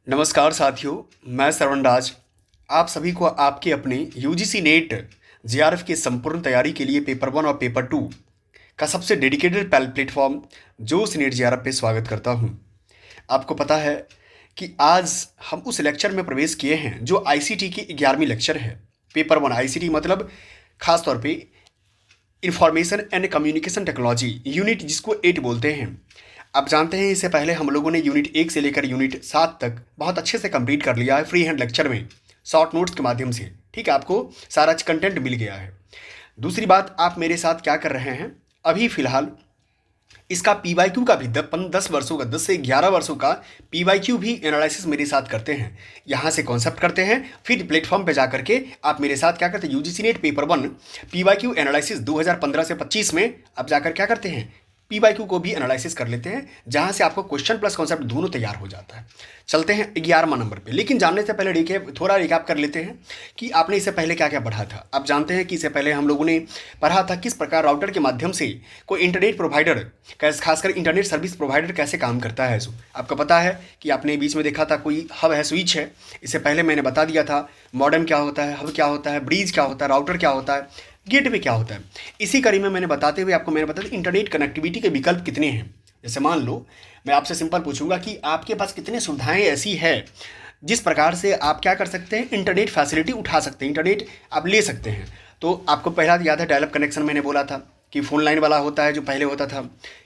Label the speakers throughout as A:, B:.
A: नमस्कार साथियों, मैं श्रवण राज। आप सभी को आपके अपने यूजीसी नेट जेआरएफ की संपूर्ण तैयारी के लिए पेपर वन और पेपर टू का सबसे डेडिकेटेड प्लेटफॉर्म जोश नेट जेआरएफ पे स्वागत करता हूं। आपको पता है कि आज हम उस लेक्चर में प्रवेश किए हैं जो आईसीटी की 11वीं लेक्चर है। पेपर वन आईसीटी मतलब खास तौर पे information and communication technology unit, जिसको 8 बोलते हैं। आप जानते हैं इससे पहले हम लोगों ने यूनिट 1 से लेकर यूनिट 7 तक बहुत अच्छे से कंप्लीट कर लिया है फ्री हैंड लेक्चर में, शॉर्ट नोट्स के माध्यम से। ठीक है, आपको सारा कंटेंट मिल गया है। दूसरी बात, आप मेरे साथ क्या कर रहे हैं, अभी फिलहाल इसका पीवाईक्यू का भी 10 वर्षों का, 10 से 11 वर्षों का पीवाईक्यू भी एनालिसिस मेरे साथ करते हैं। यहाँ से कॉन्सेप्ट करते हैं, फिर प्लेटफॉर्म पे जा करके आप मेरे साथ क्या करते हैं, UGC net paper one PYQ analysis 2015 से 25 में आप जाकर क्या करते हैं, पीवाईक्यू को भी एनालिसिस कर लेते हैं, जहाँ से आपको क्वेश्चन प्लस कॉन्सेप्ट दोनों तैयार हो जाता है। चलते हैं 11वां नंबर पे, लेकिन जानने से पहले थोड़ा रिकैप कर लेते हैं कि आपने इससे पहले क्या क्या पढ़ा था। आप जानते हैं कि इससे पहले हम लोगों ने पढ़ा था किस प्रकार राउटर के माध्यम से कोई इंटरनेट प्रोवाइडर, खासकर इंटरनेट सर्विस प्रोवाइडर कैसे काम करता है। सो आपको पता है कि आपने बीच में देखा था कोई हब है, स्विच है। इससे पहले मैंने बता दिया था मॉडेम क्या होता है, हब क्या होता है, ब्रिज क्या होता है, राउटर क्या होता है, गेटवे क्या होता है। इसी कड़ी में मैंने बताते हुए आपको मैंने बताया इंटरनेट कनेक्टिविटी के विकल्प कितने हैं। जैसे मान लो मैं आपसे सिंपल पूछूंगा कि आपके पास कितने सुविधाएं ऐसी है जिस प्रकार से आप क्या कर सकते हैं, इंटरनेट फैसिलिटी उठा सकते हैं, इंटरनेट आप ले सकते हैं। तो आपको पहला याद है डायलअप कनेक्शन, मैंने बोला था कि फ़ोन लाइन वाला होता है जो पहले होता था।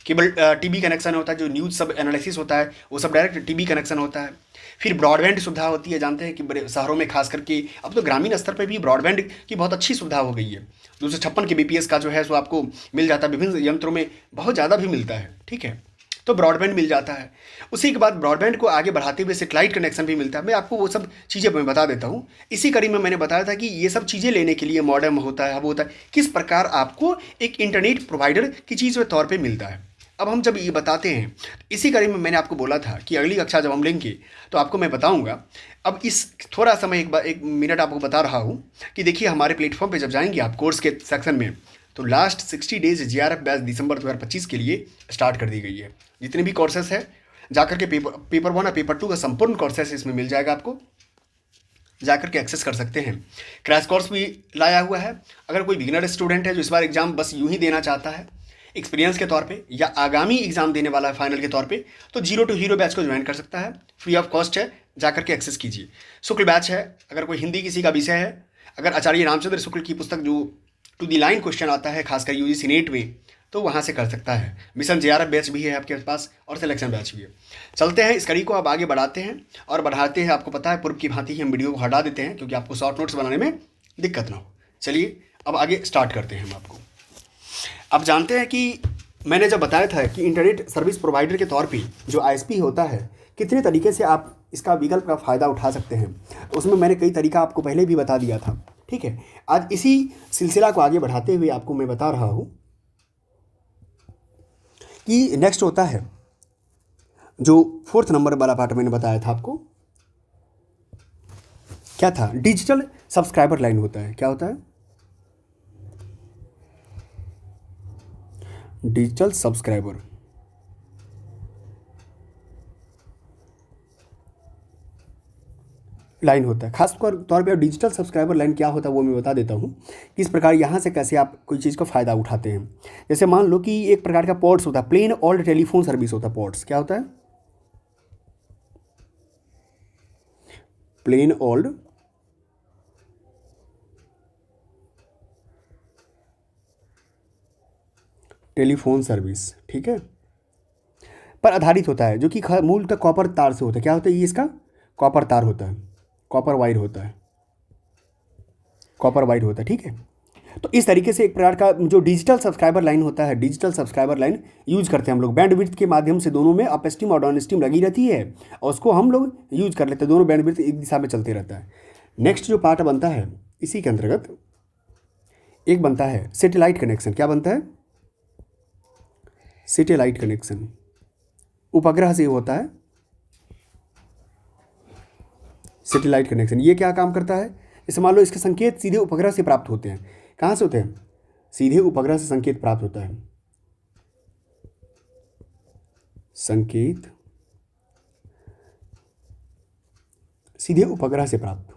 A: केबल टीबी कनेक्शन होता है, जो न्यूज़ सब एनालिसिस होता है वो सब डायरेक्ट टीबी कनेक्शन होता है। फिर ब्रॉडबैंड सुविधा होती है, जानते हैं कि बड़े शहरों में खास करके अब तो ग्रामीण स्तर पर भी ब्रॉडबैंड की बहुत अच्छी सुविधा हो गई है। 256 के बीपीएस का जो है सो आपको मिल जाता है, विभिन्न यंत्रों में बहुत ज़्यादा भी मिलता है। ठीक है, तो ब्रॉडबैंड मिल जाता है। उसी के बाद ब्रॉडबैंड को आगे बढ़ाते हुए सेटेलाइट कनेक्शन भी मिलता है। मैं आपको वो सब चीज़ें मैं बता देता हूँ। इसी कड़ी में मैंने बताया था कि ये सब चीज़ें लेने के लिए मॉडेम होता है, हब होता है, किस प्रकार आपको एक इंटरनेट प्रोवाइडर की चीज़ के तौर पर मिलता है। अब हम जब ये बताते हैं, इसी कड़ी में मैंने आपको बोला था कि अगली कक्षा जब हम लेंगे तो आपको मैं बताऊंगा। अब इस थोड़ा सा मैं एक मिनट आपको बता रहा हूँ कि देखिए हमारे प्लेटफॉर्म पे जब जाएंगे आप कोर्स के सेक्शन में, तो लास्ट 60 डेज जेआरएफ बैच दिसंबर 2025 के लिए स्टार्ट कर दी गई है। जितने भी कोर्सेस है जाकर के पेपर वन और पेपर टू का संपूर्ण कोर्सेस इसमें मिल जाएगा, आपको जाकर के एक्सेस कर सकते हैं। क्रैश कोर्स भी लाया हुआ है। अगर कोई बिगिनर स्टूडेंट है जो इस बार एग्जाम बस यूं ही देना चाहता है एक्सपीरियंस के तौर पे, या आगामी एग्जाम देने वाला है फाइनल के तौर पे, तो 0 टू हीरो बैच को ज्वाइन कर सकता है। फ्री ऑफ कॉस्ट है, जाकर के एक्सेस कीजिए। शुक्ल बैच है, अगर कोई हिंदी किसी का विषय है, अगर आचार्य रामचंद्र शुक्ल की पुस्तक जो टू दी लाइन क्वेश्चन आता है खासकर यूजीसी नेट में, तो वहाँ से कर सकता है। मिशन जेआरएफ बैच भी है आपके पास और सिलेक्शन बैच भी है। चलते हैं इस कड़ी को अब आगे बढ़ाते हैं और बढ़ाते हैं। आपको पता है पूर्व की भांति ही हम वीडियो को हटा देते हैं क्योंकि आपको शॉर्ट नोट्स बनाने में दिक्कत ना हो। चलिए अब आगे स्टार्ट करते हैं हम आपको। अब जानते हैं कि मैंने जब बताया था कि इंटरनेट सर्विस प्रोवाइडर के तौर पे जो आईएसपी होता है, कितने तरीके से आप इसका विकल्प का फ़ायदा उठा सकते हैं, तो उसमें मैंने कई तरीका आपको पहले भी बता दिया था। ठीक है, आज इसी सिलसिला को आगे बढ़ाते हुए आपको मैं बता रहा हूँ कि नेक्स्ट होता है जो 4th नंबर वाला पार्ट मैंने बताया था आपको, क्या था, डिजिटल सब्सक्राइबर लाइन होता है। क्या होता है, डिजिटल सब्सक्राइबर लाइन होता है। खास तौर पे डिजिटल सब्सक्राइबर लाइन क्या होता है वो मैं बता देता हूँ, किस प्रकार यहाँ से कैसे आप कोई चीज़ का फ़ायदा उठाते हैं। जैसे मान लो कि एक प्रकार का पोर्ट्स होता है, प्लेन ओल्ड टेलीफोन सर्विस होता है। पोर्ट्स क्या होता है, प्लेन ओल्ड टेलीफोन सर्विस, ठीक है, पर आधारित होता है, जो कि मूलतः कॉपर तार से होता है। क्या होता है ये, इसका कॉपर तार होता है, कॉपर वायर होता है, कॉपर वायर होता है। ठीक है, तो इस तरीके से एक प्रकार का जो डिजिटल सब्सक्राइबर लाइन होता है, डिजिटल सब्सक्राइबर लाइन यूज करते हैं हम लोग। बैंडविड्थ के माध्यम से दोनों में अप स्ट्रीम और डाउन स्ट्रीम लगी रहती है और उसको हम लोग यूज कर लेते हैं। दोनों बैंडविड्थ एक दिशा में चलते रहता है। नेक्स्ट जो पार्ट बनता है इसी के अंतर्गत एक बनता है सैटेलाइट कनेक्शन। क्या बनता है, सैटेलाइट कनेक्शन, उपग्रह से होता है सैटेलाइट कनेक्शन। ये क्या काम करता है, जैसे मान लो इसके संकेत सीधे उपग्रह से प्राप्त होते हैं। कहाँ से होते हैं, सीधे उपग्रह से संकेत प्राप्त होता है। संकेत सीधे उपग्रह से प्राप्त।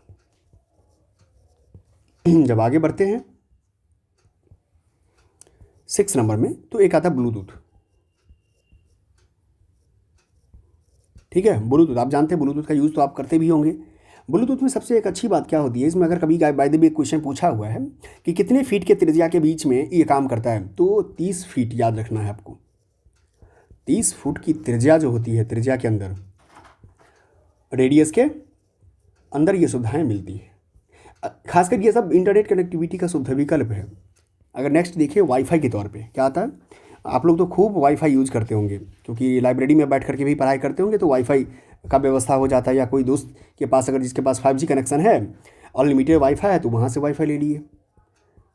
A: जब आगे बढ़ते हैं 6 नंबर में, तो एक आता ब्लूटूथ। ठीक है, ब्लूटूथ आप जानते हैं, ब्लूटूथ का यूज़ तो आप करते भी होंगे। ब्लूटूथ में सबसे एक अच्छी बात क्या होती है, इसमें अगर कभी बाय द वे क्वेश्चन पूछा हुआ है कि कितने फीट के त्रिज्या के बीच में ये काम करता है, तो 30 फीट याद रखना है आपको। 30 फुट की त्रिज्या जो होती है, त्रिज्या के अंदर, रेडियस के अंदर ये सुविधाएं मिलती हैं। खासकर ये सब इंटरनेट कनेक्टिविटी का शुद्ध विकल्प है। अगर नेक्स्ट देखिए वाईफाई के तौर पे क्या आता है, आप लोग तो खूब वाईफाई यूज़ करते होंगे, क्योंकि लाइब्रेरी में बैठ करके भी पढ़ाई करते होंगे, तो वाईफाई का व्यवस्था हो जाता है, या कोई दोस्त के पास अगर जिसके पास 5G कनेक्शन है, अनलिमिटेड वाईफाई है, तो वहाँ से वाईफाई ले लिए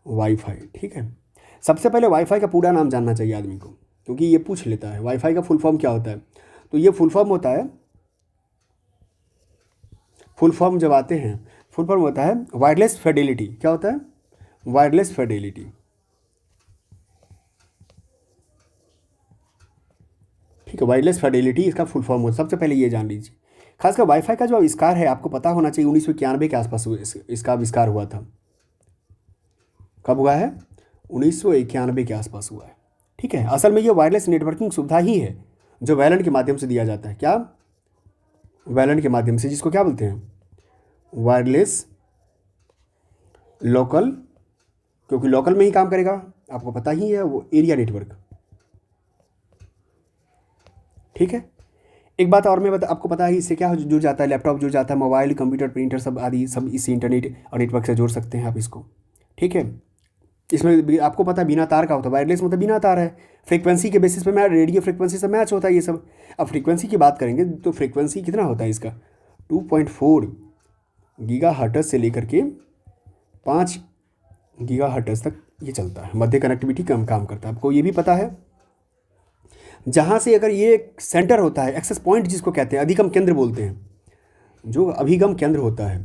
A: वाईफाई। ठीक है, सबसे पहले वाईफाई का पूरा नाम जानना चाहिए आदमी को, क्योंकि ये पूछ लेता है वाईफाई का फुल फॉर्म क्या होता है। तो ये फुल फॉर्म होता है, फुल फॉर्म जब आते हैं, फुल फॉर्म होता है वायरलेस फिडेलिटी। क्या होता है? Wireless Fidelity. ठीक है, वायरलेस फिडेलिटी इसका फुल फॉर्म होता है। सबसे पहले ये जान लीजिए। खासकर वाईफाई का जो आविष्कार है, आपको पता होना चाहिए 1991 के आसपास इसका आविष्कार हुआ था। कब हुआ है? 1991 के आसपास हुआ है। ठीक है, असल में ये वायरलेस नेटवर्किंग सुविधा ही है जो वैलन के माध्यम से दिया जाता है। क्या? वैलन के माध्यम से, जिसको क्या बोलते हैं? वायरलेस लोकल, क्योंकि लोकल में ही काम करेगा, आपको पता ही है, वो एरिया नेटवर्क। ठीक है, एक बात और मैं आपको पता है इससे क्या जुड़ जाता है, लैपटॉप जुड़ जाता है, मोबाइल, कंप्यूटर, प्रिंटर सब आदि सब इस इंटरनेट और नेटवर्क से जोड़ सकते हैं आप इसको। ठीक है, इसमें आपको पता है बिना तार का होता है, वायरलेस मतलब बिना तार है, फ्रीक्वेंसी के बेसिस पे मैच, रेडियो फ्रीक्वेंसी से मैच होता है ये सब। अब फ्रीक्वेंसी की बात करेंगे तो फ्रीक्वेंसी कितना होता है इसका? 2.4 गीगाहर्ट्ज़ से लेकर के 5 गीगाहर्ट्ज़ तक ये चलता है। मध्य कनेक्टिविटी कम काम करता है, आपको ये भी पता है। जहाँ से अगर ये सेंटर होता है, एक्सेस पॉइंट जिसको कहते हैं, अधिगम केंद्र बोलते हैं, जो अभिगम केंद्र होता है,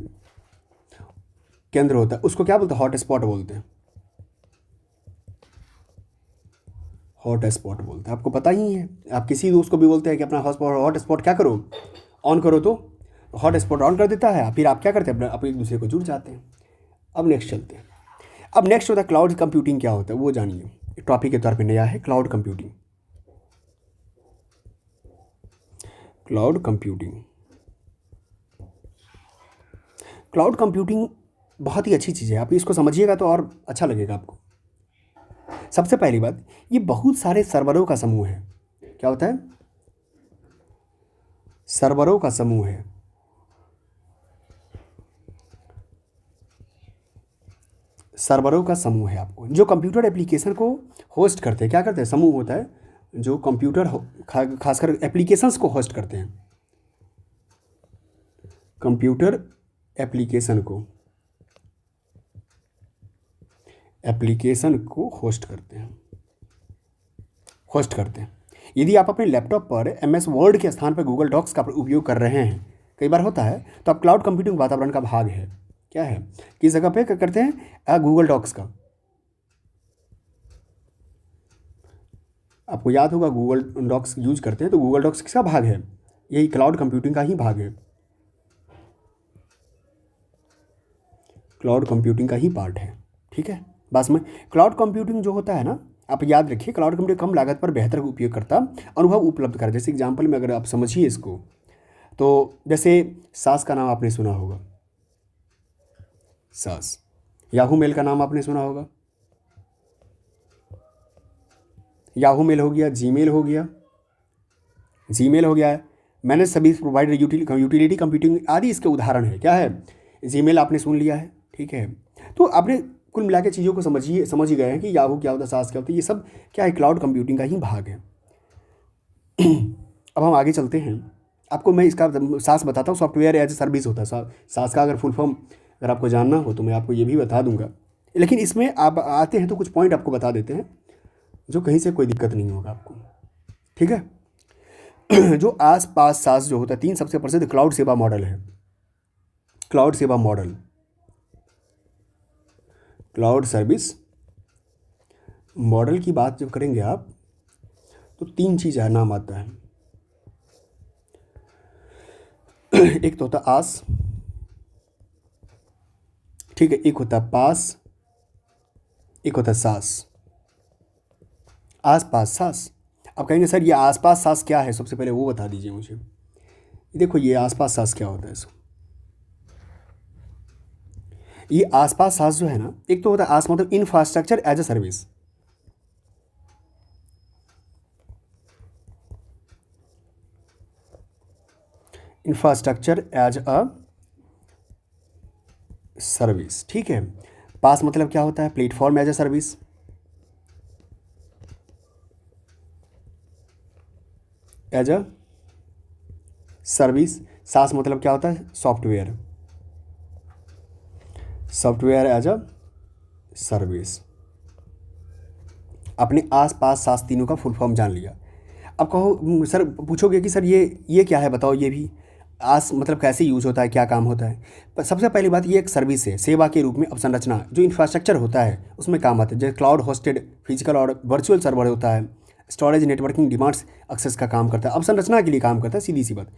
A: उसको क्या बोलते हैं? हॉट स्पॉट बोलते हैं। हॉट स्पॉट बोलते हैं, आपको पता ही है। आप किसी दोस्त को भी बोलते हैं कि अपना हॉट स्पॉट क्या करो, ऑन करो, तो हॉट स्पॉट ऑन कर देता है, फिर आप क्या करते हैं? अपना आप एक दूसरे को जुड़ जाते हैं। अब नेक्स्ट चलते हैं। अब नेक्स्ट होता है क्लाउड कंप्यूटिंग। क्या होता है वो जानिए, टॉपिक के तौर पे नया है cloud computing. Cloud computing, cloud computing बहुत ही अच्छी चीज़ है, आप इसको समझिएगा तो और अच्छा लगेगा आपको। सबसे पहली बात, ये बहुत सारे सर्वरों का समूह है। क्या होता है? सर्वरों का समूह है। सर्वरों का समूह है आपको, जो कंप्यूटर एप्लीकेशन को होस्ट करते हैं। क्या करते हैं? समूह होता है जो कंप्यूटर खासकर एप्लीकेशंस को होस्ट करते हैं। कंप्यूटर एप्लीकेशन को होस्ट करते हैं। यदि आप अपने लैपटॉप पर MS वर्ड के स्थान पर गूगल डॉक्स का उपयोग कर रहे हैं, कई बार होता है, तो आप क्लाउड कंप्यूटिंग वातावरण का भाग है। क्या है? किस जगह पे करते हैं? गूगल डॉक्स का। आपको याद होगा गूगल डॉक्स यूज करते हैं, तो गूगल डॉक्स किसका भाग है? यही क्लाउड कंप्यूटिंग का ही भाग है, क्लाउड कंप्यूटिंग का ही पार्ट है। ठीक है, बस में क्लाउड कंप्यूटिंग जो होता है ना, आप याद रखिए, क्लाउड कंप्यूटिंग कम लागत पर बेहतर उपयोगकर्ता अनुभव उपलब्ध कर। जैसे एग्जांपल में अगर आप समझिए इसको, तो जैसे सास का नाम आपने सुना होगा, सास। याहू मेल का नाम आपने सुना होगा, याहू मेल हो गया, जीमेल हो गया, है। Manage service provider, utility computing आदि इसके उदाहरण है। क्या है? जीमेल आपने सुन लिया है। ठीक है, तो आपने कुल मिला के चीज़ों को समझ ही गए हैं कि याहू क्या होता है, सास क्या होता है, ये सब क्या है? क्लाउड कंप्यूटिंग का ही भाग है। अब हम आगे चलते हैं, आपको मैं इसका सास बताता हूँ। सॉफ्टवेयर एज ए सर्विस होता है सास का। अगर फुल फॉर्म अगर आपको जानना हो तो मैं आपको ये भी बता दूंगा, लेकिन इसमें आप आते हैं तो कुछ पॉइंट आपको बता देते हैं, जो कहीं से कोई दिक्कत नहीं होगा आपको। ठीक है, जो आस पास सास जो होता है, 3 सबसे प्रसिद्ध क्लाउड सेवा मॉडल है। क्लाउड सेवा मॉडल, क्लाउड सर्विस मॉडल की बात जब करेंगे आप, तो 3 चीज़ है, नाम आता है। एक तो होता आस, ठीक है, एक होता है पास, एक होता है सास, आस पास सास। अब कहेंगे सर ये आस पास सास क्या है, सबसे पहले वो बता दीजिए मुझे। देखो ये आस पास सास क्या होता है इसको, ये आस पास सास जो है ना, एक तो होता है आस मतलब infrastructure as a service, infrastructure as a service, ठीक है। पास मतलब क्या होता है, platform as a service, as a service. SaaS मतलब क्या होता है, software, software as a service. अपने आस पास सास तीनों का फुल फॉर्म जान लिया। अब कहो सर, पूछोगे कि सर ये क्या है बताओ, ये भी आस मतलब कैसे यूज़ होता है, क्या काम होता है। पर सबसे पहली बात, ये एक सर्विस है, सेवा के रूप में अवसंरचना जो इंफ्रास्ट्रक्चर होता है उसमें काम आता है, जैसे क्लाउड होस्टेड फिजिकल और वर्चुअल सर्वर होता है, स्टोरेज नेटवर्किंग डिमांड्स एक्सेस का काम करता है, अवसंरचना के लिए काम करता है, सीधी सी बात।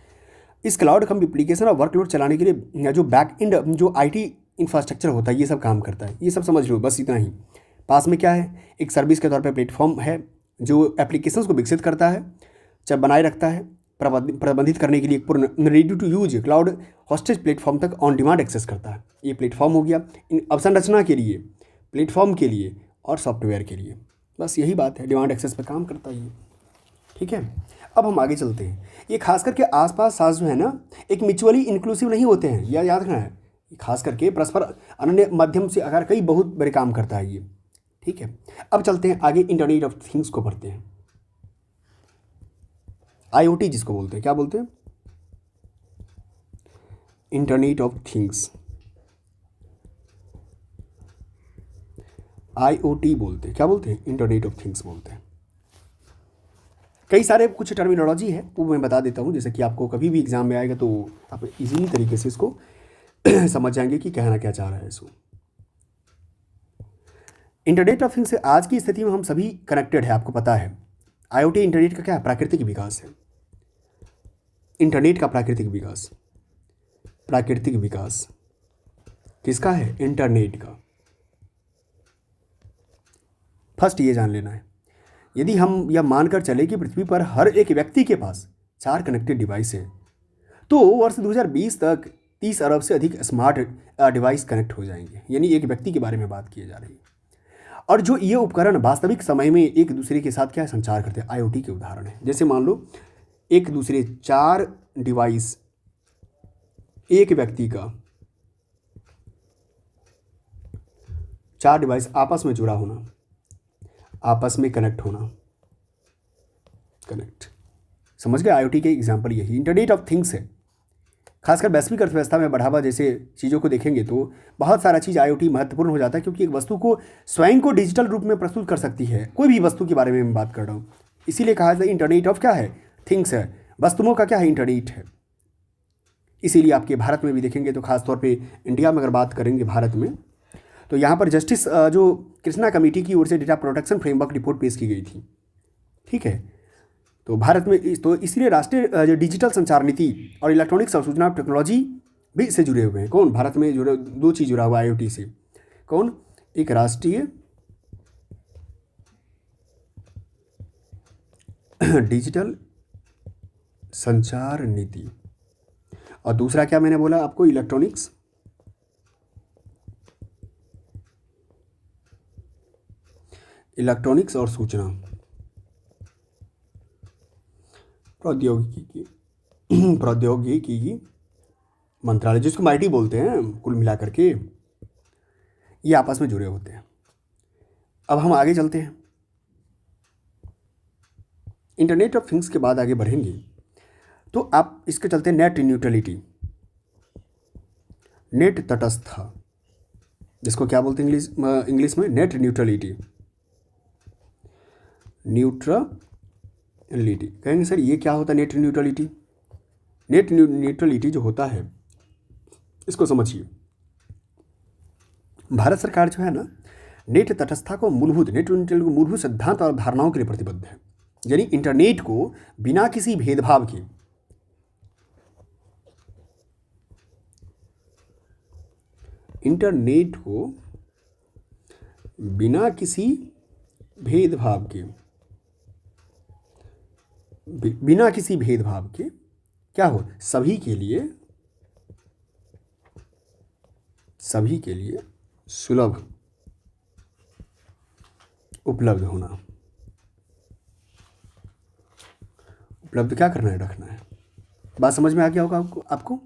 A: इस क्लाउड कम एप्लीकेशन और वर्कलोड चलाने के लिए जो बैक एंड जो आईटी इंफ्रास्ट्रक्चर होता है ये सब काम करता है, ये सब समझ लो, बस इतना ही। पास में क्या है, एक सर्विस के तौर पे प्लेटफॉर्म है जो एप्लीकेशंस को विकसित करता है, चाहे बनाए रखता है, प्रबंधित करने के लिए एक पूर्ण ready to use cloud hostage platform तक ऑन डिमांड एक्सेस करता है। ये प्लेटफॉर्म हो गया इन अवसंरचना के लिए, प्लेटफॉर्म के लिए और सॉफ्टवेयर के लिए, बस यही बात है, डिमांड एक्सेस पर काम करता है ये, ठीक है। अब हम आगे चलते हैं। ये खास करके आसपास सास जो है ना, एक म्यूचुअली इंक्लूसिव नहीं होते हैं, यह याद रखना है। खास करके परस्पर अनन्य माध्यम से अगर कई बहुत बड़े काम करता है ये, ठीक है। अब चलते हैं आगे, इंटरनेट ऑफ थिंग्स को पढ़ते हैं। आईओटी जिसको बोलते हैं, क्या बोलते हैं, इंटरनेट ऑफ थिंग्स, आईओटी बोलते हैं, क्या बोलते हैं, इंटरनेट ऑफ थिंग्स बोलते हैं। कई सारे कुछ टर्मिनोलॉजी है वो मैं बता देता हूँ, जैसे कि आपको कभी भी एग्जाम में आएगा तो आप इजीली तरीके से इसको समझ जाएंगे कि कहना क्या चाह रहा है इसको। इंटरनेट ऑफ थिंग्स से आज की स्थिति में हम सभी कनेक्टेड है, आपको पता है। आईओटी इंटरनेट का क्या है, प्राकृतिक विकास है। इंटरनेट का प्राकृतिक विकास, प्राकृतिक विकास किसका है, इंटरनेट का। फर्स्ट ये जान लेना है, यदि हम यह मानकर चले कि पृथ्वी पर हर एक व्यक्ति के पास 4 कनेक्टेड डिवाइस है, तो वर्ष 2020 तक 30 अरब से अधिक स्मार्ट डिवाइस कनेक्ट हो जाएंगे, यानी एक व्यक्ति के बारे में बात की जा रही है। और जो ये उपकरण वास्तविक समय में एक दूसरे के साथ क्या संचार करते हैं, आईओटी के उदाहरण है। जैसे मान लो एक दूसरे 4 डिवाइस, एक व्यक्ति का 4 डिवाइस आपस में जुड़ा होना, आपस में कनेक्ट होना, कनेक्ट, समझ गए। आईओटी के एग्जाम्पल यही इंटरनेट ऑफ थिंग्स है। खासकर वैश्विक अर्थव्यवस्था में बढ़ावा जैसे चीज़ों को देखेंगे तो बहुत सारा चीज़ आईओटी महत्वपूर्ण हो जाता है, क्योंकि एक वस्तु को स्वयं को डिजिटल रूप में प्रस्तुत कर सकती है, कोई भी वस्तु के बारे में मैं बात कर रहा हूँ। इसीलिए कहा जाता है इंटरनेट ऑफ क्या है, थिंग्स है, वस्तुओं का क्या है, इंटरनेट है। इसीलिए आपके भारत में भी देखेंगे तो खासतौर पर इंडिया में अगर बात करेंगे भारत में, तो यहाँ पर जस्टिस जो कृष्णा कमेटी की ओर से डेटा प्रोटेक्शन फ्रेमवर्क रिपोर्ट पेश की गई थी, ठीक है। तो भारत में तो इसलिए राष्ट्रीय जो डिजिटल संचार नीति और इलेक्ट्रॉनिक्स और सूचना टेक्नोलॉजी भी इससे जुड़े हुए हैं। कौन भारत में जुड़े, 2 चीज़ जुड़ा हुआ है आईओटी से, कौन, एक राष्ट्रीय डिजिटल संचार नीति और दूसरा क्या मैंने बोला आपको, इलेक्ट्रॉनिक्स और सूचना प्रौद्योगिकी मंत्रालय, जिसको आईटी बोलते हैं कुल मिलाकर के, ये आपस में जुड़े होते हैं। अब हम आगे चलते हैं, इंटरनेट ऑफ थिंग्स के बाद आगे बढ़ेंगे तो आप इसके चलते नेट न्यूट्रलिटी, नेट तटस्थ, जिसको क्या बोलते हैं इंग्लिश में, नेट न्यूट्रलिटी, न्यूट्रलिटी। कहेंगे सर ये क्या होता है नेट न्यूट्रलिटी, नेट न्यूट्रलिटी जो होता है इसको समझिए। भारत सरकार जो है ना, नेट तटस्थता को मूलभूत, नेट न्यूट्रलिटी को मूलभूत सिद्धांत और धारणाओं के लिए प्रतिबद्ध है, यानी इंटरनेट को बिना किसी भेदभाव के इंटरनेट को बिना किसी भेदभाव के, बिना किसी भेदभाव के क्या हो, सभी के लिए सुलभ उपलब्ध होना। उपलब्ध क्या करना है, रखना है। बात समझ में आ गया होगा आपको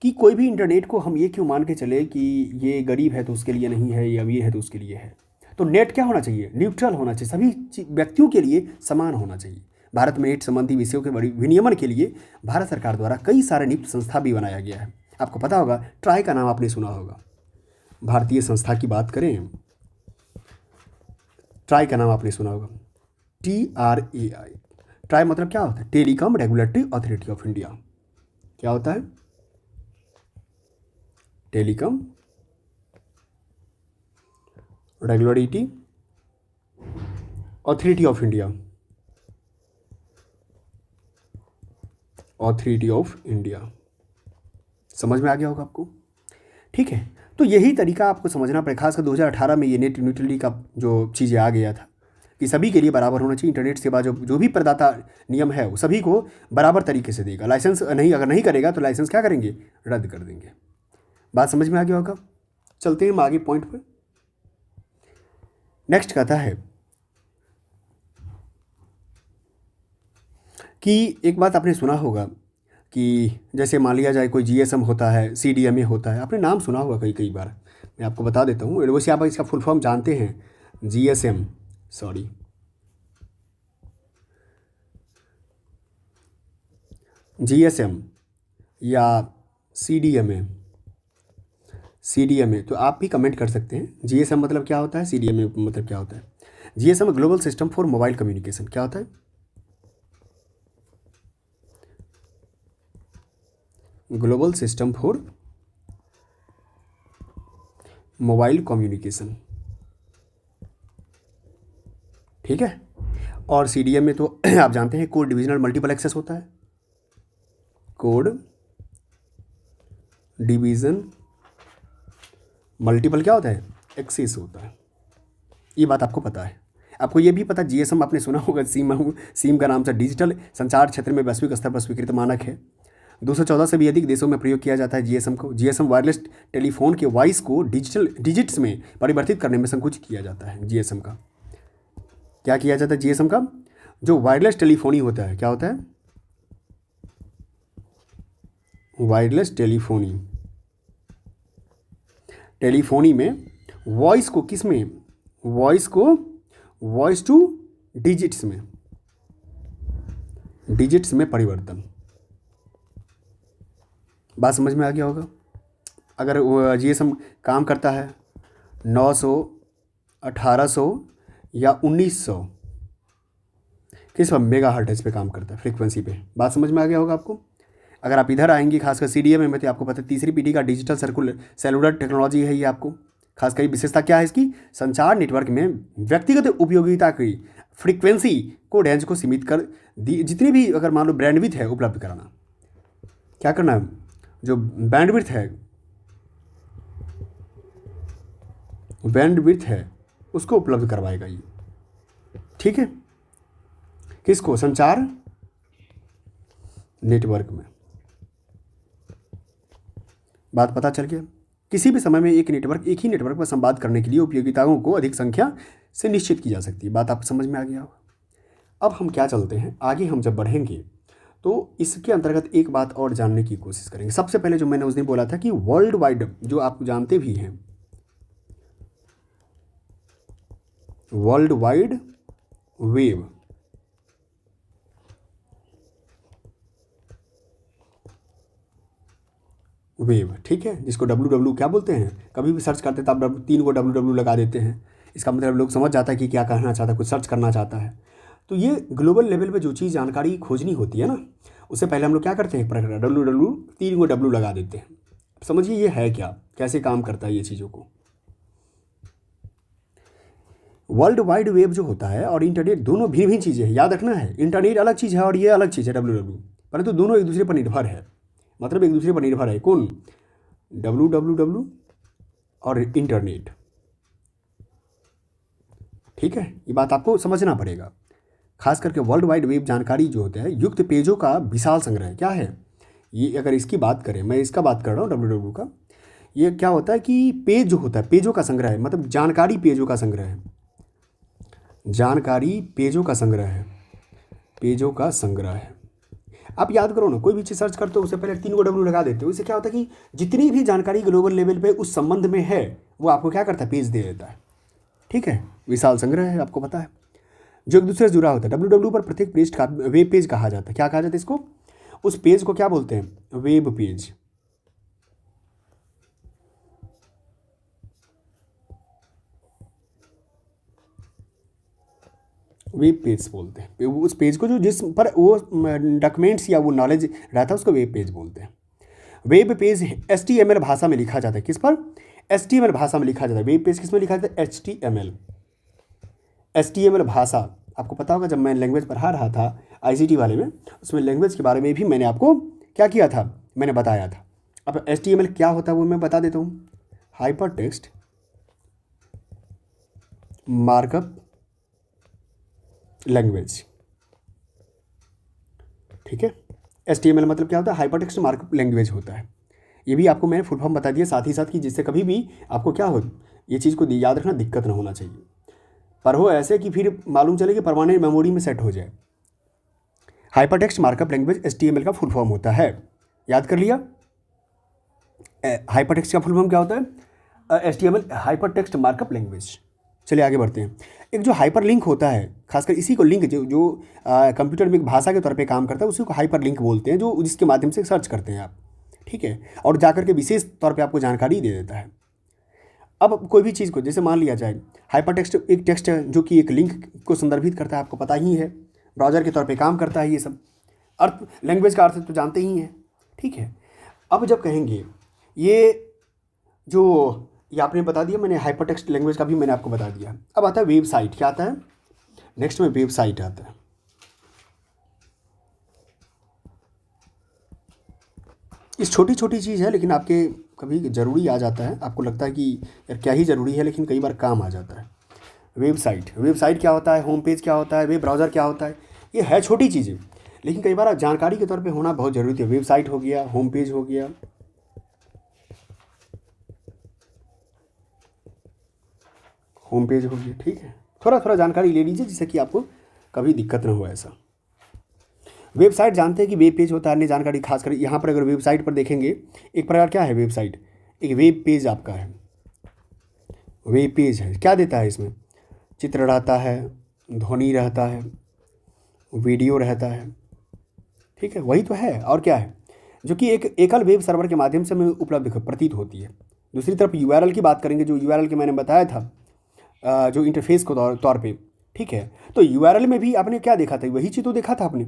A: कि कोई भी इंटरनेट को हम ये क्यों मान के चले कि ये गरीब है तो उसके लिए नहीं है, ये अमीर है तो उसके लिए है। तो नेट क्या होना चाहिए, न्यूट्रल होना चाहिए, सभी व्यक्तियों के लिए समान होना चाहिए। भारत में नेट संबंधी विषयों के बड़ी विनियमन के लिए भारत सरकार द्वारा कई सारे नियुक्त संस्था भी बनाया गया है। आपको पता होगा, ट्राई का नाम आपने सुना होगा। भारतीय संस्था की बात करें, ट्राई का नाम आपने सुना होगा, TRAI। ट्राई मतलब क्या होता है, telecom regulatory authority of India. क्या होता है, telecom regulatory authority of India, authority of India. समझ में आ गया होगा आपको, ठीक है। तो यही तरीका आपको समझना पड़ेगा, खासकर 2018 में ये नेट न्यूट्रलिटी का जो चीज़ें आ गया था कि सभी के लिए बराबर होना चाहिए। इंटरनेट सेवा जो भी प्रदाता नियम है वो सभी को बराबर तरीके से देगा। लाइसेंस नहीं, अगर नहीं करेगा तो लाइसेंस क्या करेंगे, रद्द कर देंगे। बात समझ में आ गया होगा। चलते हैं हम आगे पॉइंट पर। नेक्स्ट कहता है कि एक बात आपने सुना होगा कि जैसे मान लिया जाए कोई GSM होता है, CDMA होता है, आपने नाम सुना होगा कई बार। मैं आपको बता देता हूँ, वैसे आप इसका फुल फॉर्म जानते हैं, GSM या CDMA। तो आप भी कमेंट कर सकते हैं GSM मतलब क्या होता है, CDMA मतलब क्या होता है। GSM global system for mobile communication. क्या होता है, global system for mobile communication, ठीक है। और CDMA तो आप जानते हैं कोड डिविजनल मल्टीपल एक्सेस होता है, कोड डिवीज़न मल्टीपल क्या होता है, एक्सेस होता है। ये बात आपको पता है। आपको ये भी पता, GSM आपने सुना होगा, सीम का नाम से डिजिटल संचार क्षेत्र में वैश्विक स्तर पर स्वीकृत मानक है। 214 से भी अधिक देशों में प्रयोग किया जाता है GSM को। GSM वायरलेस टेलीफोन के वॉइस को डिजिट्स में परिवर्तित करने में संकुचित किया जाता है। GSM का क्या किया जाता है, GSM का जो वायरलेस टेलीफोनी होता है, क्या होता है, वायरलेस टेलीफोनी में वॉइस को किस में, वॉइस टू डिजिट्स में परिवर्तन। बात समझ में आ गया होगा। अगर GSM काम करता है 900, 1800 या 1900 किस मेगा हर्ट्ज पे काम करता है, फ्रीक्वेंसी पे। बात समझ में आ गया होगा आपको। अगर आप इधर आएंगे खासकर CDMA में, तो आपको पता है 3री पीढ़ी का डिजिटल सेलुलर टेक्नोलॉजी है ये। आपको खासकर विशेषता क्या है इसकी, संचार नेटवर्क में व्यक्तिगत उपयोगिता की फ्रीक्वेंसी को रेंज को सीमित कर जितनी भी अगर मान लो बैंडविड्थ है उपलब्ध कराना। क्या करना है, जो बैंडविड्थ है उसको उपलब्ध करवाएगा ये, ठीक है। किसको, संचार नेटवर्क में। बात पता चल गया। किसी भी समय में एक ही नेटवर्क पर संवाद करने के लिए उपयोगिताओं को अधिक संख्या से निश्चित की जा सकती है। बात आप समझ में आ गया होगा। अब हम क्या चलते हैं आगे, हम जब बढ़ेंगे तो इसके अंतर्गत एक बात और जानने की कोशिश करेंगे। सबसे पहले जो मैंने उस दिन बोला था कि वर्ल्ड वाइड, जो आप जानते भी हैं, वर्ल्ड वाइड वेब, ठीक है, जिसको WW क्या बोलते हैं। कभी भी सर्च करते तो आप 3 को WW लगा देते हैं, इसका मतलब लोग समझ जाता है कि क्या कहना चाहता है, कुछ सर्च करना चाहता है। तो ये ग्लोबल लेवल पे जो चीज़ जानकारी खोजनी होती है ना, उससे पहले हम लोग क्या करते हैं, WW 3 को W लगा देते हैं। समझिए ये है क्या, कैसे काम करता है ये चीज़ों को। वर्ल्ड वाइड वेब जो होता है और इंटरनेट दोनों भिन्न भिन्न चीज़ें हैं, याद रखना है। इंटरनेट अलग चीज़ है और ये अलग चीज़ है WW, परंतु दोनों एक दूसरे पर निर्भर है। मतलब एक दूसरे पर निर्भर है। कौन, WWW और इंटरनेट। ठीक है, ये बात आपको समझना पड़ेगा। खास करके वर्ल्ड वाइड वेब जानकारी जो होता है युक्त पेजों का विशाल संग्रह क्या है। ये अगर इसकी बात करें, मैं इसका बात कर रहा हूँ डब्ल्यू का, ये क्या होता है कि पेज जो होता है पेजों का संग्रह है, मतलब जानकारी पेजों का संग्रह है, जानकारी पेजों का संग्रह है, पेजों का संग्रह है। आप याद करो ना, कोई भी चीज़ सर्च करते हो उससे पहले 3 को डब्ल्यू लगा देते हो। इससे क्या होता है कि जितनी भी जानकारी ग्लोबल लेवल पे उस संबंध में है वो आपको क्या करता है, पेज दे देता है। ठीक है, विशाल संग्रह है, आपको पता है, जो एक दूसरे से जुड़ा होता है। डब्ल्यू पर प्रत्येक पेज का वेब पेज कहा जाता है। क्या कहा जाता है इसको, उस पेज को क्या बोलते हैं, वेब पेज। वेब पेज बोलते हैं उस पेज को जो जिस पर वो डॉक्यूमेंट्स या वो नॉलेज रहता है उसको वेब पेज बोलते हैं। वेब पेज HTML भाषा में लिखा जाता है। किस पर, HTML भाषा में लिखा जाता है। वेब पेज किस में लिखा जाता है, HTML भाषा। आपको पता होगा जब मैं लैंग्वेज पढ़ा रहा था ICT वाले में, उसमें लैंग्वेज के बारे में भी मैंने आपको क्या किया था, मैंने बताया था। अब HTML क्या होता है वो मैं बता देता हूँ, हाइपर टेक्स्ट मार्कअप लैंग्वेज। ठीक है, HTML मतलब क्या होता है, हाइपर टेक्स्ट मार्कअप लैंग्वेज होता है। ये भी आपको मैंने फुल फॉर्म बता दिया साथ ही साथ कि जिससे कभी भी आपको क्या हो, ये चीज़ को याद रखना, दिक्कत ना होना चाहिए, पर हो ऐसे कि फिर मालूम चले कि परमानेंट मेमोरी में सेट हो जाए। Hyper text markup language HTML का फुल फॉर्म होता है, याद कर लिया। हाइपर टेक्स्ट का फुल फॉर्म क्या होता है, HTML hyper text markup language. चलिए आगे बढ़ते हैं। एक जो हाइपर लिंक होता है, खासकर इसी को लिंक जो कंप्यूटर में एक भाषा के तौर पे काम करता है उसी को हाइपर लिंक बोलते हैं, जो जिसके माध्यम से सर्च करते हैं आप। ठीक है, और जाकर के विशेष तौर पे आपको जानकारी दे देता है। अब कोई भी चीज़ को जैसे मान लिया जाए, हाइपर टेक्स्ट एक टेक्स्ट है जो कि एक लिंक को संदर्भित करता है, आपको पता ही है, ब्राउज़र के तौर पे काम करता है। ये सब अर्थ, लैंग्वेज का अर्थ तो जानते ही हैं। ठीक है, अब जब कहेंगे ये जो ये आपने बता दिया, मैंने हाइपर टेक्स्ट लैंग्वेज का भी मैंने आपको बता दिया। अब आता है वेबसाइट। क्या आता है, नेक्स्ट में वेबसाइट आता है। इस छोटी छोटी चीज़ है लेकिन आपके कभी ज़रूरी आ जाता है, आपको लगता है कि यार क्या ही ज़रूरी है, लेकिन कई बार काम आ जाता है। वेबसाइट, वेबसाइट क्या होता है, होम पेज क्या होता है, वेब ब्राउज़र क्या होता है, ये है छोटी चीज़ें लेकिन कई बार जानकारी के तौर पे होना बहुत ज़रूरी है। वेबसाइट हो गया, होम पेज हो गया, होम पेज हो गया। ठीक है, थोड़ा थोड़ा जानकारी ले लीजिए जिससे कि आपको कभी दिक्कत ना हो। ऐसा वेबसाइट जानते हैं कि वेब पेज होता है, अन्य जानकारी खासकर यहाँ पर अगर वेबसाइट पर देखेंगे, एक प्रकार क्या है वेबसाइट, एक वेब पेज आपका है। वेब पेज है, क्या देता है इसमें, चित्र रहता है, ध्वनि रहता है, वीडियो रहता है। ठीक है, वही तो है और क्या है, जो कि एक एकल वेब सर्वर के माध्यम से हमें उपलब्ध प्रतीत होती है। दूसरी तरफ URL की बात करेंगे, जो URL की मैंने बताया था, जो इंटरफेस को तौर पे। ठीक है, तो URL में भी आपने क्या देखा था, वही चीज़ तो देखा था आपने,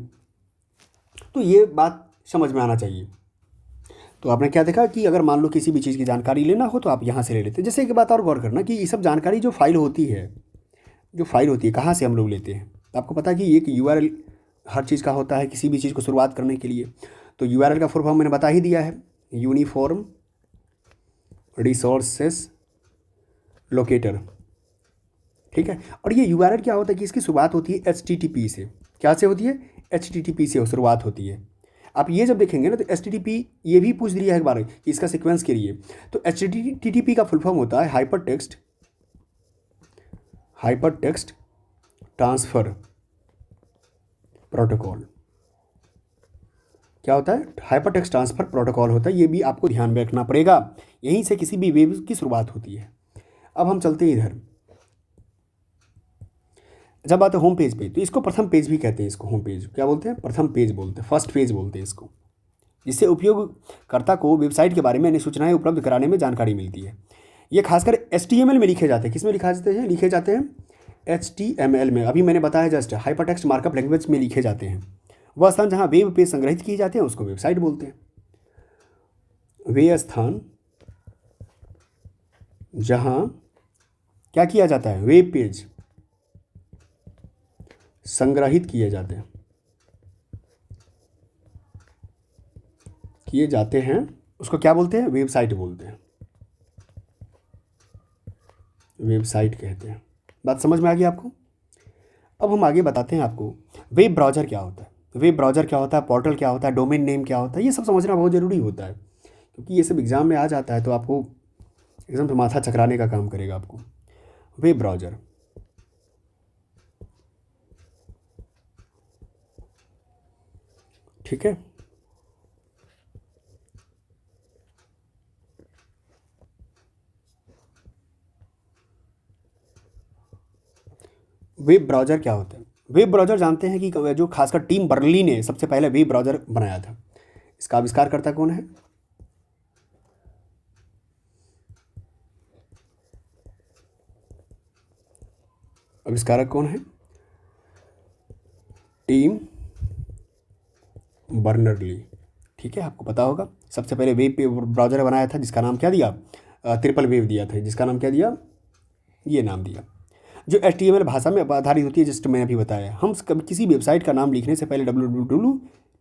A: तो ये बात समझ में आना चाहिए। तो आपने क्या देखा कि अगर मान लो किसी भी चीज़ की जानकारी लेना हो तो आप यहाँ से ले लेते हैं। जैसे एक बात और गौर करना कि ये सब जानकारी जो फाइल होती है, कहाँ से हम लोग लेते हैं, आपको पता है कि एक URL हर चीज़ का होता है किसी भी चीज़ को शुरुआत करने के लिए। तो URL का फुल फॉर्म मैंने बता ही दिया है, यूनिफॉर्म रिसोर्सेस लोकेटर। ठीक है, और ये URL क्या होता है कि इसकी शुरुआत होती है HTTP से। क्या से होती है, HTTP से शुरुआत होती है। आप ये जब देखेंगे ना तो HTTP ये भी पूछ दिया है एक बार कि इसका सीक्वेंस के लिए, तो HTTP का फुल फॉर्म होता है हाइपर टेक्स्ट ट्रांसफ़र प्रोटोकॉल। क्या होता है, हाइपर टेक्स्ट ट्रांसफ़र प्रोटोकॉल होता है। ये भी आपको ध्यान में रखना पड़ेगा, यहीं से किसी भी वेब की शुरुआत होती है। अब हम चलते हैं इधर, जब बात है होम पेज पे, तो इसको प्रथम पेज भी कहते हैं। इसको होम पेज क्या बोलते हैं, प्रथम पेज बोलते हैं, फर्स्ट पेज बोलते हैं इसको, जिससे उपयोगकर्ता को वेबसाइट के बारे में अन्य सूचनाएं उपलब्ध कराने में जानकारी मिलती है। ये खासकर HTML में लिखे जाते हैं। किस में लिखे जाते हैं HTML में। अभी मैंने बताया just, hyper text markup language में लिखे जाते हैं। वह स्थान जहाँ वेब पेज संग्रहित किए जाते हैं उसको वेबसाइट बोलते हैं। वे स्थान जहाँ क्या किया जाता है, वेब पेज संग्रहित किए जाते हैं उसको क्या बोलते हैं, वेबसाइट बोलते हैं। वेबसाइट कहते हैं। बात समझ में आ गई आपको? अब हम आगे बताते हैं आपको वेब ब्राउज़र क्या होता है, वेब ब्राउज़र क्या होता है, पोर्टल क्या होता है, डोमेन नेम क्या होता है, ये सब समझना बहुत ज़रूरी होता है, क्योंकि ये सब एग्ज़ाम में आ जाता है तो आपको एकदम से माथा चकराने का काम करेगा आपको। वेब ब्राउज़र, ठीक है। वेब ब्राउज़र क्या होता है? वेब ब्राउज़र जानते हैं कि जो खासकर टीम बर्नली ने सबसे पहले वेब ब्राउज़र बनाया था, इसका आविष्कारकर्ता कौन है? आविष्कारक कौन है? टीम बर्नर्ली, ठीक है, आपको पता होगा। सबसे पहले वेब ब्राउज़र बनाया था जिसका नाम क्या दिया? ट्रिपल वेव दिया था, जिसका नाम क्या दिया? ये नाम दिया। जो HTML भाषा में आधारित होती है, जस्ट मैंने अभी बताया। हम कभी किसी वेबसाइट का नाम लिखने से पहले www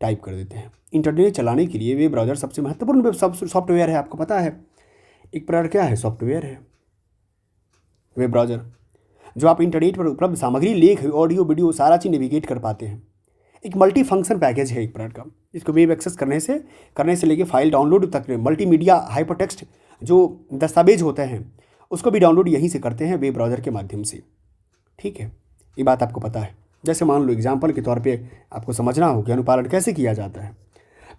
A: टाइप कर देते हैं। इंटरनेट चलाने के लिए वेब ब्राउज़र सबसे महत्वपूर्ण वेब सॉफ्टवेयर है, आपको पता है। एक प्रकार क्या है? सॉफ्टवेयर है वेब ब्राउज़र, जो आप इंटरनेट पर उपलब्ध सामग्री, लेख, ऑडियो, वीडियो सारा चीज़ नेविगेट कर पाते हैं। एक मल्टी फंक्शन पैकेज है एक प्रकार का, जिसको वेब एक्सेस करने से लेके फाइल डाउनलोड तक, मल्टीमीडिया हाइपरटेक्स्ट जो दस्तावेज होते हैं उसको भी डाउनलोड यहीं से करते हैं वेब ब्राउज़र के माध्यम से, ठीक है। ये बात आपको पता है। जैसे मान लो एग्जांपल के तौर पे आपको समझना हो कि अनुपालन कैसे किया जाता है।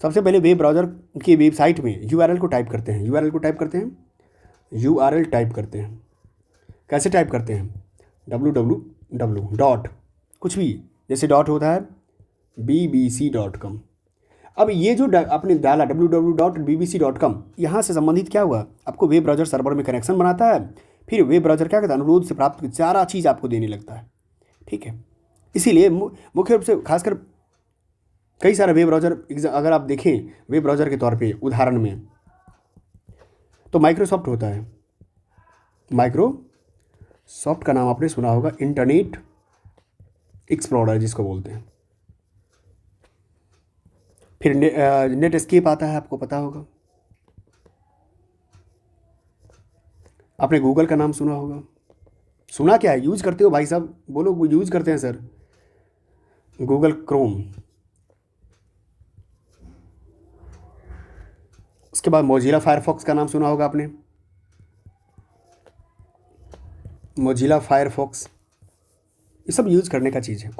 A: सबसे पहले वेब ब्राउज़र की वेबसाइट में URL को टाइप करते हैं, URL टाइप करते हैं। कैसे टाइप करते हैं? www डॉट कुछ भी, जैसे डॉट होता है bbc.com। अब ये जो आपने डाला www.bbc.com, यहाँ से संबंधित क्या हुआ? आपको वेब ब्राउज़र सर्वर में कनेक्शन बनाता है, फिर वेब ब्राउज़र क्या करता है? अनुरोध से प्राप्त सारा चीज़ आपको देने लगता है, ठीक है। इसीलिए मुख्य रूप से खासकर कई सारे वेब ब्राउज़र अगर आप देखें वेब ब्राउज़र के तौर पे उदाहरण में, तो माइक्रोसॉफ्ट होता है। माइक्रोसॉफ्ट का नाम आपने सुना होगा, इंटरनेट एक्सप्लोरर जिसको बोलते हैं। फिर नेट एस्केप आता है, आपको पता होगा। आपने गूगल का नाम सुना होगा। सुना क्या है? यूज़ करते हो भाई साहब? बोलो यूज़ करते हैं सर। Google Chrome. उसके बाद मोजिला फायरफॉक्स का नाम सुना होगा आपने। मोजिला फायरफॉक्स, ये सब यूज़ करने का चीज़ है।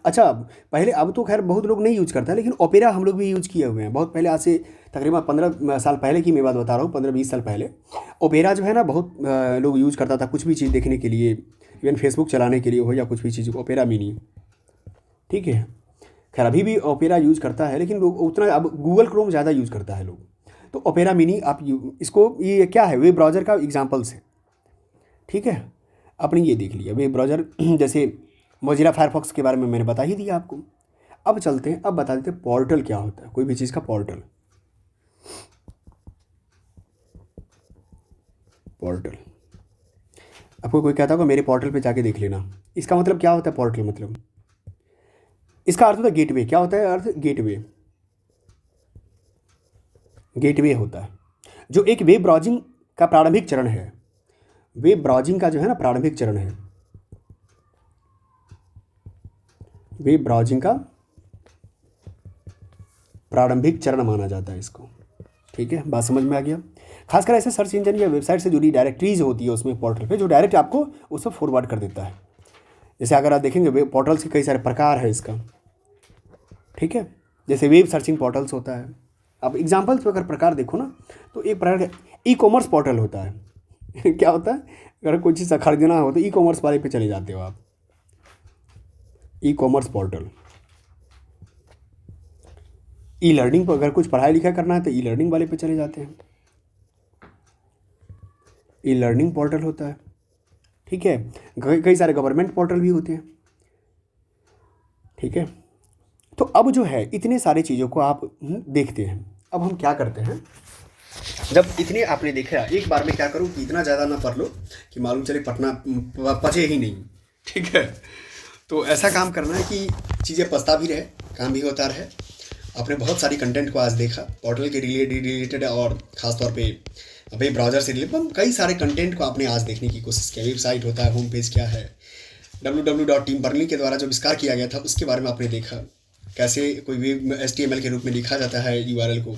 A: अच्छा, पहले, अब तो खैर बहुत लोग नहीं यूज़ करता, लेकिन ओपेरा हम लोग भी यूज़ किए हुए हैं बहुत पहले। आज से तकरीबन 15 साल पहले की मैं बात बता रहा हूँ, 15-20 साल पहले ओपेरा जो है ना बहुत लोग यूज़ करता था कुछ भी चीज़ देखने के लिए, इवन फेसबुक चलाने के लिए हो या कुछ भी चीज़, ओपेरा मिनी, ठीक है। खैर अभी भी ओपेरा यूज़ करता है, लेकिन लोग उतना, अब गूगल क्रोम ज़्यादा यूज़ करता है लोग। तो ओपेरा मिनी आप इसको, ये क्या है? वेब ब्राउज़र का एग्जाम्पल्स है, ठीक है। आपने ये देख लिया वेब ब्राउज़र। जैसे मोजिला फायरफॉक्स के बारे में मैंने बता ही दिया आपको। अब चलते हैं, अब बता देते हैं पोर्टल क्या होता है, कोई भी चीज़ का पोर्टल। आपको कोई कहता होगा मेरे पोर्टल पे जाके देख लेना, इसका मतलब क्या होता है? पोर्टल मतलब इसका अर्थ होता है गेटवे। क्या होता है अर्थ? गेटवे होता है, जो एक वेब ब्राउजिंग का प्रारंभिक चरण है। वेब ब्राउजिंग का जो है ना प्रारंभिक चरण है, वेब ब्राउजिंग का प्रारंभिक चरण माना जाता है इसको, ठीक है। बात समझ में आ गया। खासकर ऐसे सर्च इंजन या वेबसाइट से जुड़ी डायरेक्टरीज होती है उसमें पोर्टल पे, जो डायरेक्ट आपको उस पर फॉरवर्ड कर देता है। जैसे अगर आप देखेंगे वेब पोर्टल्स के कई सारे प्रकार है इसका, ठीक है। जैसे वेब सर्चिंग पोर्टल्स होता है। अब एग्जाम्पल्स पे अगर प्रकार देखो ना, तो एक प्रकार का ई कॉमर्स पोर्टल होता है। क्या होता है? अगर कोई चीज़ खरीदना हो तो ई कॉमर्स वाले पे चले जाते हो आप, e commerce portal. E learning पर अगर कुछ पढ़ाई लिखाई करना है तो ई लर्निंग वाले पे चले जाते हैं, ई लर्निंग पोर्टल होता है, ठीक है। कई सारे गवर्नमेंट पोर्टल भी होते हैं, ठीक है। तो अब जो है इतने सारे चीज़ों को आप देखते हैं। अब हम क्या करते हैं, जब इतने आपने देखा, एक बार में क्या करो कि इतना ज़्यादा ना पढ़ लो कि मालूम चले पढ़ना पचे ही नहीं, ठीक है। तो ऐसा काम करना है कि चीज़ें पछता भी रहे, काम भी होता रहे, आपने बहुत सारी कंटेंट को आज देखा, पोर्टल के रिलेटेड और ख़ासतौर पे वेब ब्राउज़र से रिलेटेड कई सारे कंटेंट को आपने आज देखने की कोशिश किया। वेबसाइट होता है, होम पेज क्या है, www.टीम के द्वारा जो आविष्कार किया गया था उसके बारे में आपने देखा, कैसे कोई वेब HTML के रूप में लिखा जाता है URL को,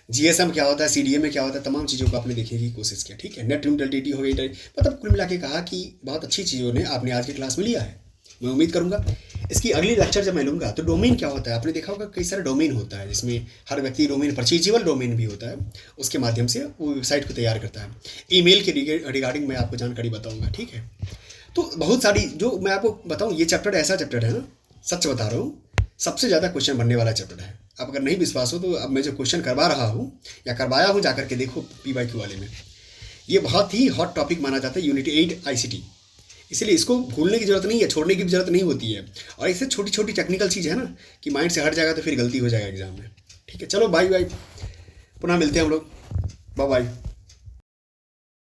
A: GSM क्या होता है, CDM क्या होता है, तमाम चीज़ों को आपने देखने की कोशिश किया। ठीक है, नेट न्यूट्रलिटी हो गई, मतलब कुल मिला के कहा कि बहुत अच्छी चीज़ों ने आपने आज की क्लास में लिया है। मैं उम्मीद करूंगा इसकी अगली लेक्चर जब मैं लूँगा तो डोमेन क्या होता है आपने देखा होगा, कई सारे डोमेन होता है जिसमें हर व्यक्ति डोमेन परचेजेबल डोमेन भी होता है, उसके माध्यम से वो वेबसाइट को तैयार करता है। ईमेल के रिगार्डिंग मैं आपको जानकारी बताऊँगा। ठीक है, तो बहुत सारी जो मैं आपको बताऊँ, ये चैप्टर ऐसा चैप्टर है ना, सच बता रहा हूँ, सबसे ज़्यादा क्वेश्चन बनने वाला चैप्टर है। अब अगर नहीं विश्वास हो तो अब मैं जो क्वेश्चन करवा रहा हूँ या करवाया हूँ जाकर के देखो PYQ वाले में, ये बहुत ही हॉट टॉपिक माना जाता है यूनिट 8 ICT। इसलिए इसको भूलने की ज़रूरत नहीं है, छोड़ने की भी ज़रूरत नहीं होती है। और इससे छोटी छोटी टेक्निकल चीज़ है ना कि माइंड से हट जाएगा तो फिर गलती हो जाएगा एग्जाम में। ठीक है, चलो बाय बाय, पुनः मिलते हैं हम लोग, बाय बाय।